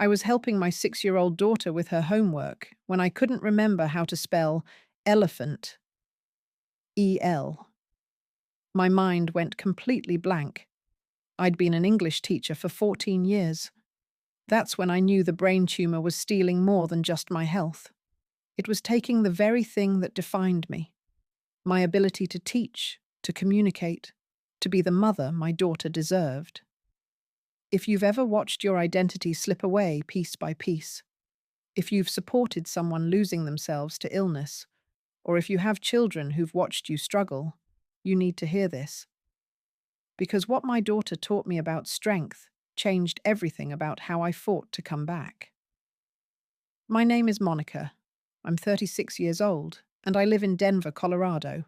I was helping my 6-year-old daughter with her homework when I couldn't remember how to spell elephant, E-L. My mind went completely blank. I'd been an English teacher for 14 years. That's when I knew the brain tumor was stealing more than just my health. It was taking the very thing that defined me, my ability to teach, to communicate, to be the mother my daughter deserved. If you've ever watched your identity slip away piece by piece, if you've supported someone losing themselves to illness, or if you have children who've watched you struggle, you need to hear this. Because what my daughter taught me about strength changed everything about how I fought to come back. My name is Monica. I'm 36 years old, and I live in Denver, Colorado.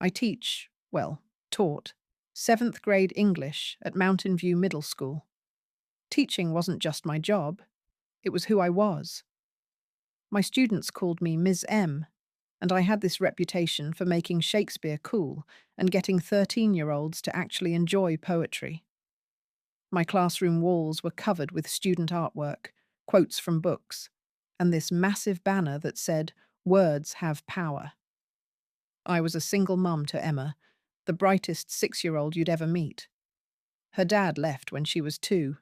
I teach, well, taught, 7th grade English at Mountain View Middle School. Teaching wasn't just my job, it was who I was. My students called me Ms. M, and I had this reputation for making Shakespeare cool and getting 13-year-olds to actually enjoy poetry. My classroom walls were covered with student artwork, quotes from books, and this massive banner that said, "Words have power." I was a single mum to Emma, the brightest 6-year-old you'd ever meet. Her dad left when she was 2.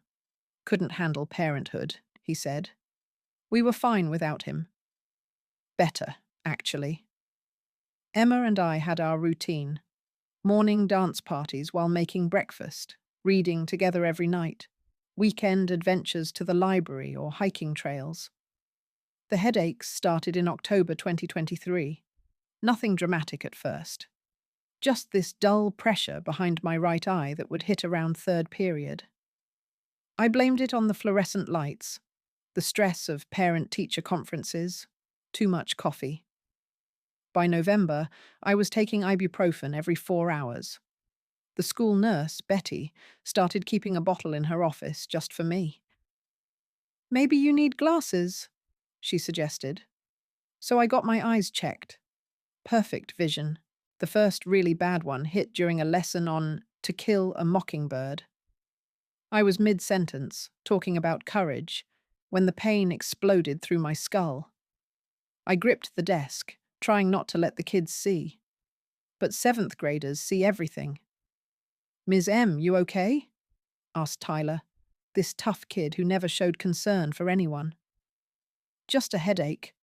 Couldn't handle parenthood, he said. We were fine without him. Better, actually. Emma and I had our routine. Morning dance parties while making breakfast, reading together every night, weekend adventures to the library or hiking trails. The headaches started in October 2023. Nothing dramatic at first. Just this dull pressure behind my right eye that would hit around third period. I blamed it on the fluorescent lights, the stress of parent-teacher conferences, too much coffee. By November, I was taking ibuprofen every 4 hours. The school nurse, Betty, started keeping a bottle in her office just for me. "Maybe you need glasses," she suggested. So I got my eyes checked. Perfect vision. The first really bad one hit during a lesson on To Kill a Mockingbird. I was mid-sentence, talking about courage, when the pain exploded through my skull. I gripped the desk, trying not to let the kids see. But 7th graders see everything. "Ms. M, you okay?" asked Tyler, this tough kid who never showed concern for anyone. "Just a headache,"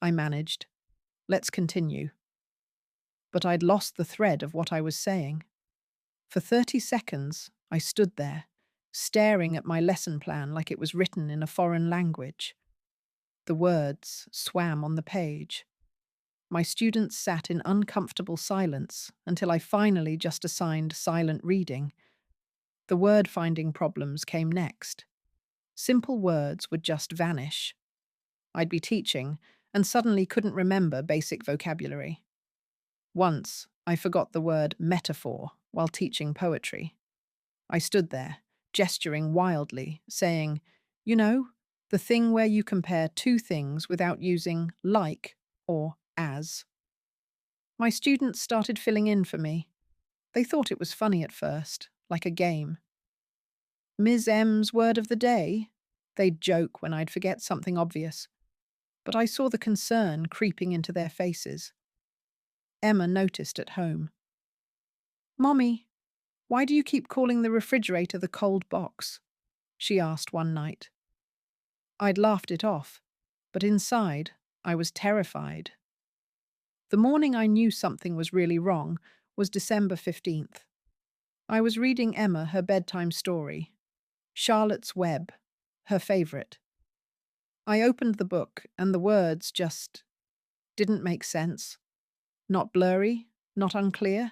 I managed. "Let's continue." But I'd lost the thread of what I was saying. For 30 seconds, I stood there, staring at my lesson plan like it was written in a foreign language. The words swam on the page. My students sat in uncomfortable silence until I finally just assigned silent reading. The word-finding problems came next. Simple words would just vanish. I'd be teaching and suddenly couldn't remember basic vocabulary. Once, I forgot the word metaphor while teaching poetry. I stood there, gesturing wildly, saying, "You know, the thing where you compare two things without using like or as." My students started filling in for me. They thought it was funny at first, like a game. "Ms. M's word of the day?" They'd joke when I'd forget something obvious. But I saw the concern creeping into their faces. Emma noticed at home. "Mommy, why do you keep calling the refrigerator the cold box?" she asked one night. I'd laughed it off, but inside, I was terrified. The morning I knew something was really wrong was December 15th. I was reading Emma her bedtime story, Charlotte's Web, her favorite. I opened the book and the words just didn't make sense. Not blurry, not unclear.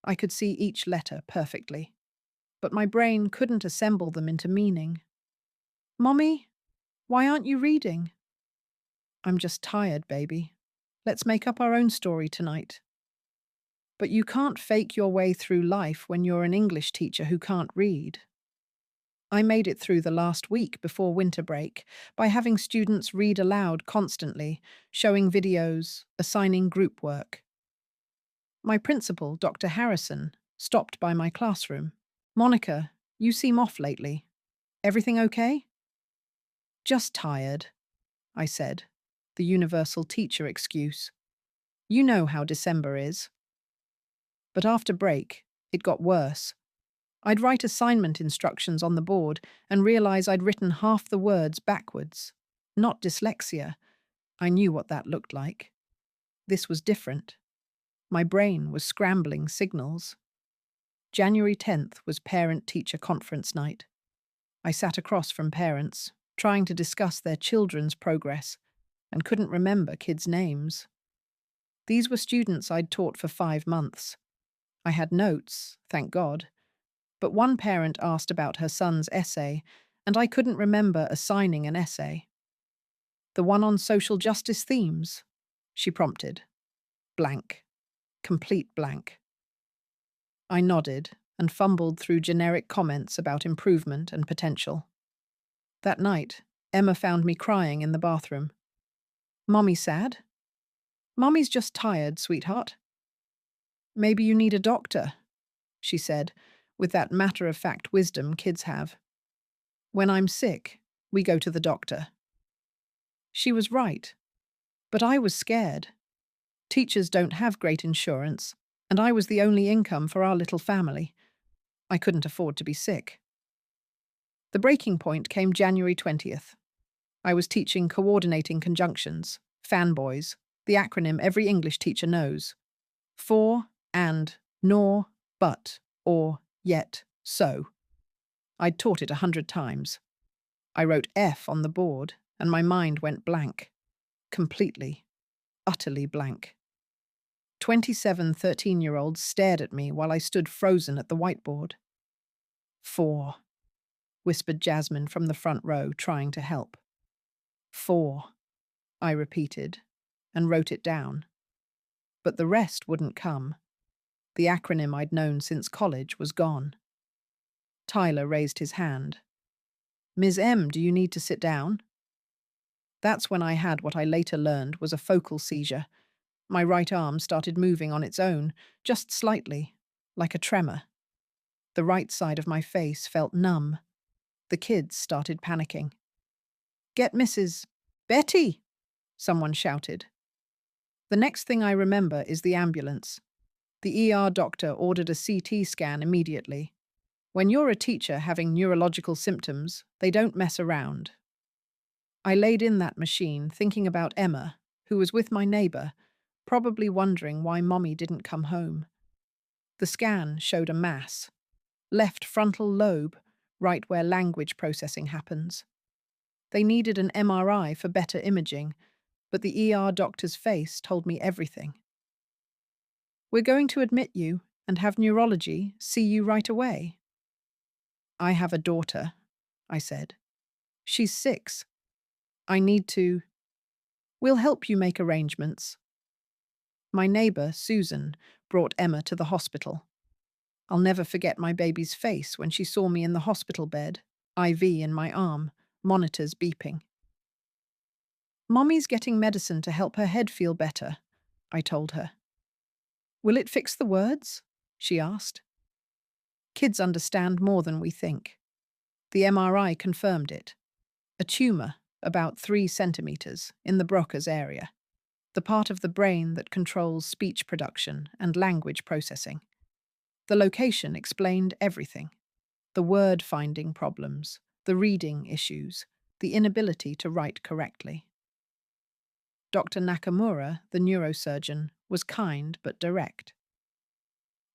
I could see each letter perfectly, but my brain couldn't assemble them into meaning. "Mommy, why aren't you reading?" "I'm just tired, baby. Let's make up our own story tonight." But you can't fake your way through life when you're an English teacher who can't read. I made it through the last week before winter break by having students read aloud constantly, showing videos, assigning group work. My principal, Dr. Harrison, stopped by my classroom. "Monica, you seem off lately. Everything okay?" Just tired, I said, the universal teacher excuse. You know how December is. But after break, it got worse. I'd write assignment instructions on the board and realize I'd written half the words backwards. Not dyslexia. I knew what that looked like. This was different. My brain was scrambling signals. January 10th was parent-teacher conference night. I sat across from parents, trying to discuss their children's progress, and couldn't remember kids' names. These were students I'd taught for 5 months. I had notes, thank God, but one parent asked about her son's essay, and I couldn't remember assigning an essay. The one on social justice themes, she prompted. Blank. Complete blank. I nodded and fumbled through generic comments about improvement and potential. That night, Emma found me crying in the bathroom. Mommy sad? Mommy's just tired, sweetheart. Maybe you need a doctor, she said, with that matter-of-fact wisdom kids have. When I'm sick, we go to the doctor. She was right, but I was scared. Teachers don't have great insurance, and I was the only income for our little family. I couldn't afford to be sick. The breaking point came January 20th. I was teaching coordinating conjunctions, fanboys, the acronym every English teacher knows. For, and, nor, but, or, yet, so. I'd taught it 100 times. I wrote F on the board, and my mind went blank. Completely, utterly blank. 27 13-year-olds stared at me while I stood frozen at the whiteboard. 4, whispered Jasmine from the front row, trying to help. 4, I repeated, and wrote it down. But the rest wouldn't come. The acronym I'd known since college was gone. Tyler raised his hand. Ms. M, do you need to sit down? That's when I had what I later learned was a focal seizure. My right arm started moving on its own, just slightly, like a tremor. The right side of my face felt numb. The kids started panicking. Get Mrs. Betty! Someone shouted. The next thing I remember is the ambulance. The ER doctor ordered a CT scan immediately. When you're a teacher having neurological symptoms, they don't mess around. I laid in that machine thinking about Emma, who was with my neighbor, probably wondering why Mommy didn't come home. The scan showed a mass. Left frontal lobe, right where language processing happens. They needed an MRI for better imaging, but the ER doctor's face told me everything. We're going to admit you and have neurology see you right away. I have a daughter, I said. She's 6. I need to. We'll help you make arrangements. My neighbor, Susan, brought Emma to the hospital. I'll never forget my baby's face when she saw me in the hospital bed, IV in my arm, monitors beeping. Mommy's getting medicine to help her head feel better, I told her. Will it fix the words? She asked. Kids understand more than we think. The MRI confirmed it. A tumor, about 3 centimeters, in the Broca's area, the part of the brain that controls speech production and language processing. The location explained everything. The word-finding problems, the reading issues, the inability to write correctly. Dr. Nakamura, the neurosurgeon, was kind but direct.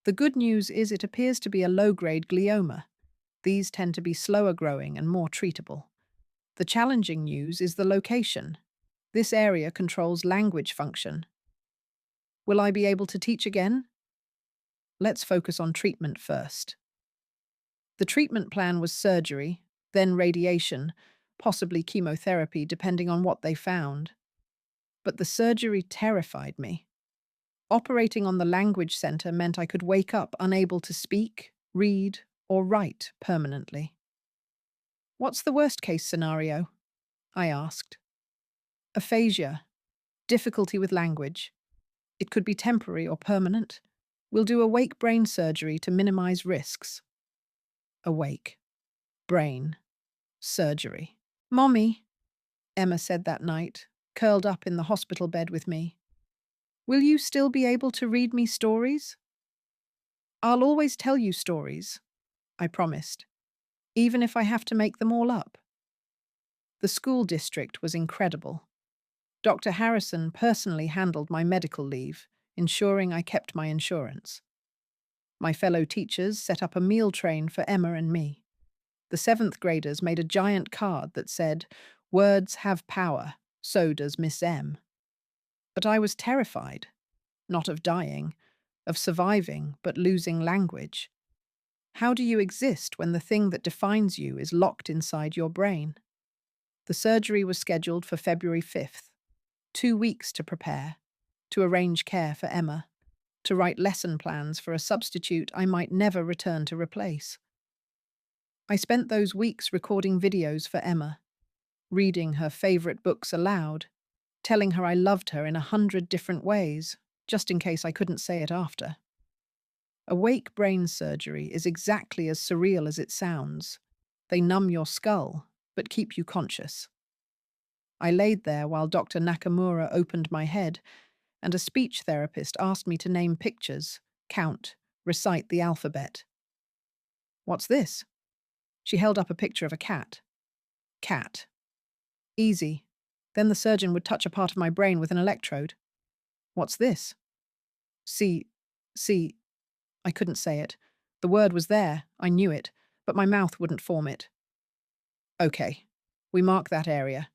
The good news is it appears to be a low-grade glioma. These tend to be slower growing and more treatable. The challenging news is the location. This area controls language function. Will I be able to teach again? Let's focus on treatment first. The treatment plan was surgery, then radiation, possibly chemotherapy depending on what they found. But the surgery terrified me. Operating on the language center meant I could wake up unable to speak, read, or write permanently. What's the worst-case scenario? I asked. Aphasia, difficulty with language. It could be temporary or permanent. We'll do awake brain surgery to minimize risks. Awake, brain, surgery. Mommy, Emma said that night, curled up in the hospital bed with me. Will you still be able to read me stories? I'll always tell you stories, I promised, even if I have to make them all up. The school district was incredible. Dr. Harrison personally handled my medical leave, ensuring I kept my insurance. My fellow teachers set up a meal train for Emma and me. The seventh graders made a giant card that said, "Words have power, so does Miss M." But I was terrified, not of dying, of surviving but losing language. How do you exist when the thing that defines you is locked inside your brain? The surgery was scheduled for February 5th. 2 weeks to prepare, to arrange care for Emma, to write lesson plans for a substitute I might never return to replace. I spent those weeks recording videos for Emma, reading her favourite books aloud, telling her I loved her in 100 different ways, just in case I couldn't say it after. Awake brain surgery is exactly as surreal as it sounds. They numb your skull, but keep you conscious. I laid there while Dr. Nakamura opened my head, and a speech therapist asked me to name pictures, count, recite the alphabet. What's this? She held up a picture of a cat. Cat. Easy. Then the surgeon would touch a part of my brain with an electrode. What's this? See. I couldn't say it. The word was there, I knew it, but my mouth wouldn't form it. Okay, we mark that area.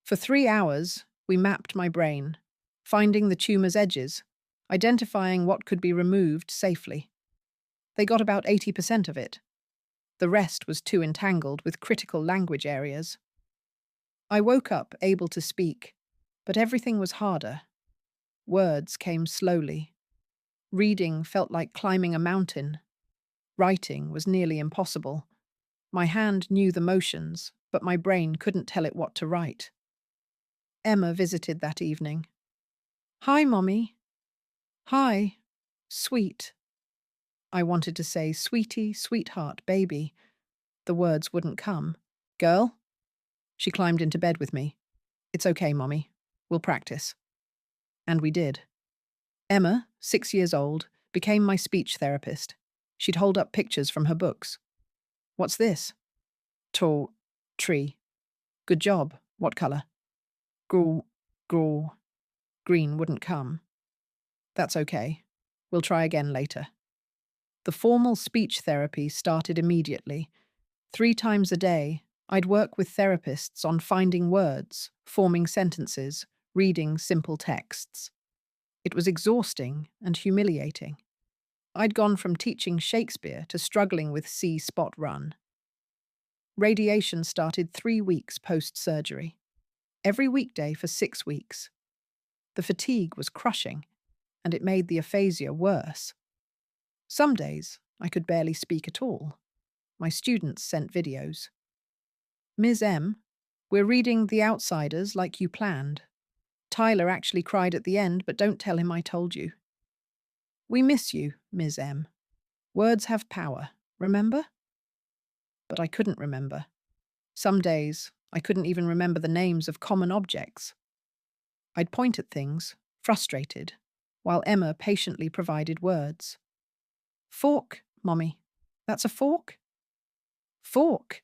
For 3 hours, we mapped my brain, finding the tumor's edges, identifying what could be removed safely. They got about 80% of it. The rest was too entangled with critical language areas. I woke up able to speak, but everything was harder. Words came slowly. Reading felt like climbing a mountain. Writing was nearly impossible. My hand knew the motions, but my brain couldn't tell it what to write. Emma visited that evening. Hi, Mommy. Hi. Sweet. I wanted to say sweetie, sweetheart, baby. The words wouldn't come. Girl? She climbed into bed with me. It's okay, Mommy. We'll practice. And we did. Emma, 6 years old, became my speech therapist. She'd hold up pictures from her books. What's this? Tall. Tree. Good job. What colour? Graw. Green wouldn't come. That's okay. We'll try again later. The formal speech therapy started immediately. 3 times a day, I'd work with therapists on finding words, forming sentences, reading simple texts. It was exhausting and humiliating. I'd gone from teaching Shakespeare to struggling with C-spot run. Radiation started 3 weeks post-surgery. Every weekday for 6 weeks. The fatigue was crushing, and it made the aphasia worse. Some days, I could barely speak at all. My students sent videos. Ms. M, we're reading The Outsiders like you planned. Tyler actually cried at the end, but don't tell him I told you. We miss you, Ms. M. Words have power, remember? But I couldn't remember. Some days, I couldn't even remember the names of common objects. I'd point at things, frustrated, while Emma patiently provided words. Fork, Mommy. That's a fork? Fork,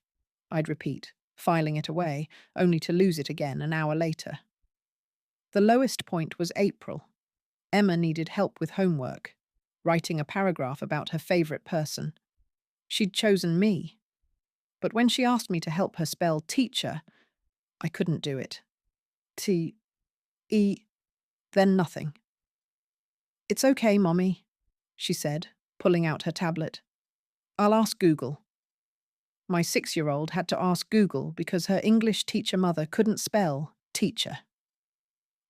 I'd repeat, filing it away, only to lose it again an hour later. The lowest point was April. Emma needed help with homework, writing a paragraph about her favourite person. She'd chosen me. But when she asked me to help her spell teacher, I couldn't do it. T-E, then nothing. It's okay, Mommy, she said, pulling out her tablet. I'll ask Google. My 6-year-old had to ask Google because her English teacher mother couldn't spell teacher.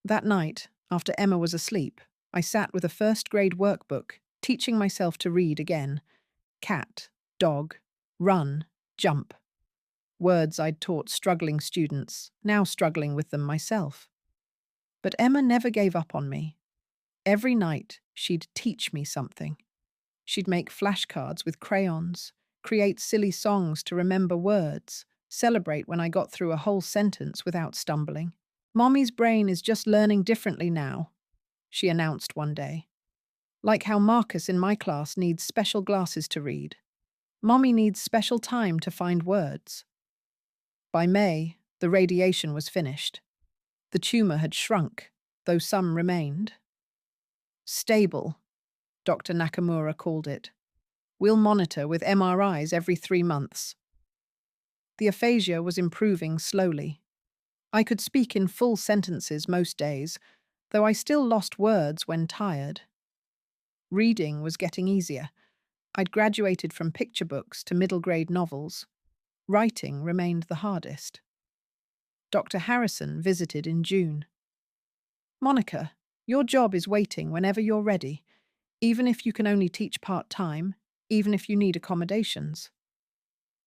That night, after Emma was asleep, I sat with a first-grade workbook, teaching myself to read again. Cat, dog, run, jump. Words I'd taught struggling students, now struggling with them myself. But Emma never gave up on me. Every night, she'd teach me something. She'd make flashcards with crayons, create silly songs to remember words, celebrate when I got through a whole sentence without stumbling. Mommy's brain is just learning differently now, she announced one day. Like how Marcus in my class needs special glasses to read. Mommy needs special time to find words. By May, the radiation was finished. The tumor had shrunk, though some remained. Stable, Dr. Nakamura called it. We'll monitor with MRIs every 3 months. The aphasia was improving slowly. I could speak in full sentences most days, though I still lost words when tired. Reading was getting easier. I'd graduated from picture books to middle-grade novels. Writing remained the hardest. Dr. Harrison visited in June. Monica, your job is waiting whenever you're ready, even if you can only teach part-time, even if you need accommodations.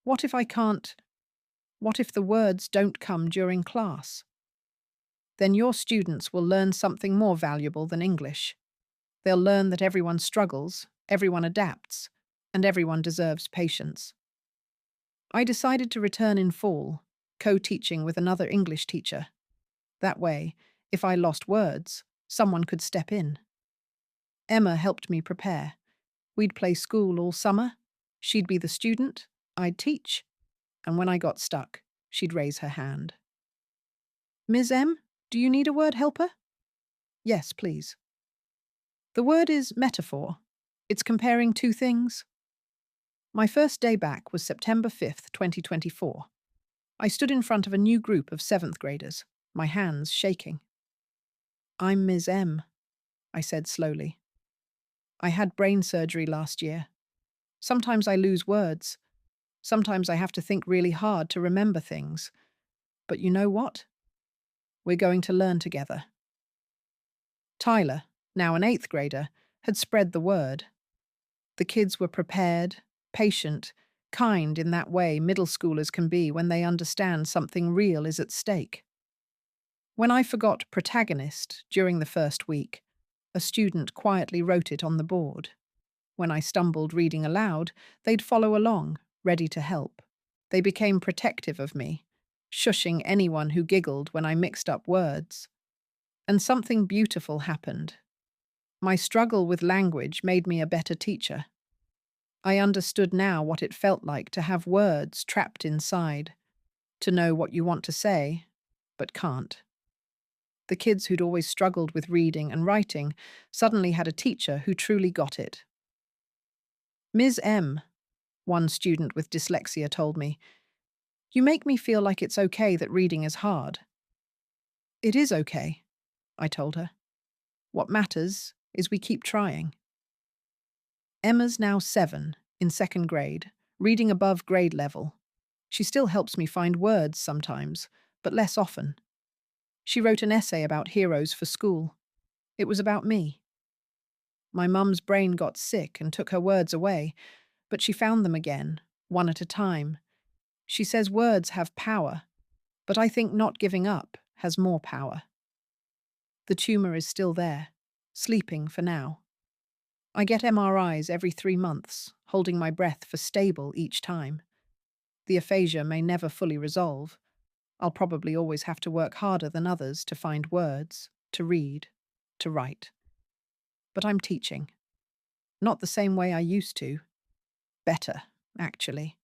What if I can't? What if the words don't come during class? Then your students will learn something more valuable than English. They'll learn that everyone struggles, everyone adapts, and everyone deserves patience. I decided to return in fall, co-teaching with another English teacher. That way, if I lost words, someone could step in. Emma helped me prepare. We'd play school all summer. She'd be the student, I'd teach, and when I got stuck, she'd raise her hand. Ms. M, do you need a word helper? Yes, please. The word is metaphor. It's comparing two things. My first day back was September 5th, 2024. I stood in front of a new group of 7th graders, my hands shaking. I'm Ms. M, I said slowly. I had brain surgery last year. Sometimes I lose words. Sometimes I have to think really hard to remember things. But you know what? We're going to learn together. Tyler, now an 8th grader, had spread the word. The kids were prepared, patient, kind in that way middle schoolers can be when they understand something real is at stake. When I forgot protagonist during the first week, a student quietly wrote it on the board. When I stumbled reading aloud, they'd follow along, ready to help. They became protective of me, shushing anyone who giggled when I mixed up words. And something beautiful happened. My struggle with language made me a better teacher. I understood now what it felt like to have words trapped inside, to know what you want to say, but can't. The kids who'd always struggled with reading and writing suddenly had a teacher who truly got it. Ms. M, one student with dyslexia told me, you make me feel like it's okay that reading is hard. It is okay, I told her. What matters is we keep trying. Emma's now 7, in 2nd grade, reading above grade level. She still helps me find words sometimes, but less often. She wrote an essay about heroes for school. It was about me. My mum's brain got sick and took her words away, but she found them again, one at a time. She says words have power, but I think not giving up has more power. The tumor is still there, sleeping for now. I get MRIs every 3 months, holding my breath for stable each time. The aphasia may never fully resolve. I'll probably always have to work harder than others to find words, to read, to write. But I'm teaching. Not the same way I used to. Better, actually.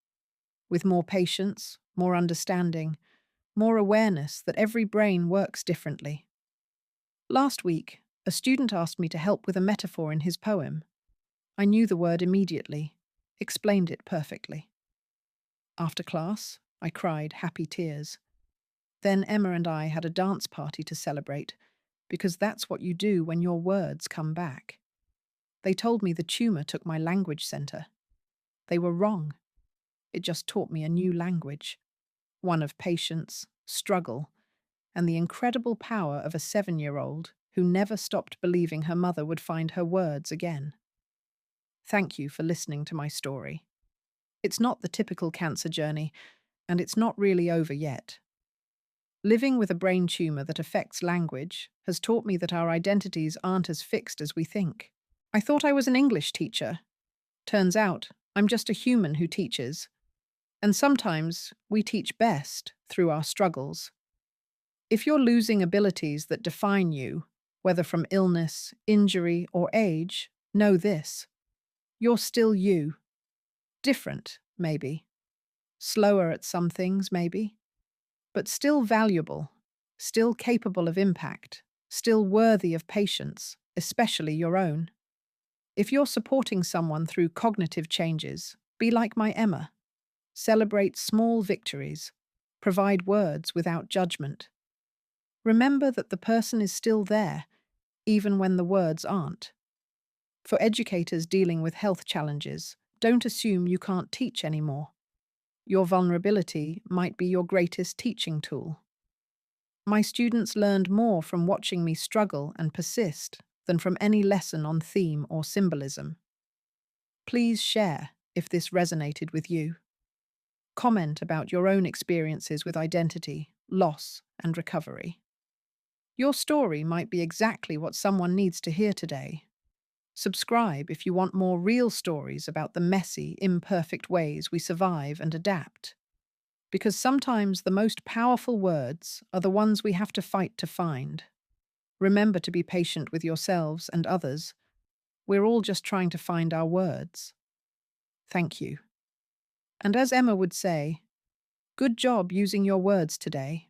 With more patience, more understanding, more awareness that every brain works differently. Last week, a student asked me to help with a metaphor in his poem. I knew the word immediately, explained it perfectly. After class, I cried happy tears. Then Emma and I had a dance party to celebrate, because that's what you do when your words come back. They told me the tumor took my language center. They were wrong. It just taught me a new language, one of patience, struggle, and the incredible power of a 7-year-old who never stopped believing her mother would find her words again. Thank you for listening to my story. It's not the typical cancer journey, and it's not really over yet. Living with a brain tumor that affects language has taught me that our identities aren't as fixed as we think. I thought I was an English teacher. Turns out, I'm just a human who teaches. And sometimes we teach best through our struggles. If you're losing abilities that define you, whether from illness, injury, or age, know this: you're still you. Different, maybe. Slower at some things, maybe. But still valuable, still capable of impact, still worthy of patience, especially your own. If you're supporting someone through cognitive changes, be like my Emma. Celebrate small victories. Provide words without judgment. Remember that the person is still there, even when the words aren't. For educators dealing with health challenges, don't assume you can't teach anymore. Your vulnerability might be your greatest teaching tool. My students learned more from watching me struggle and persist than from any lesson on theme or symbolism. Please share if this resonated with you. Comment about your own experiences with identity, loss, and recovery. Your story might be exactly what someone needs to hear today. Subscribe if you want more real stories about the messy, imperfect ways we survive and adapt. Because sometimes the most powerful words are the ones we have to fight to find. Remember to be patient with yourselves and others. We're all just trying to find our words. Thank you. And as Emma would say, good job using your words today.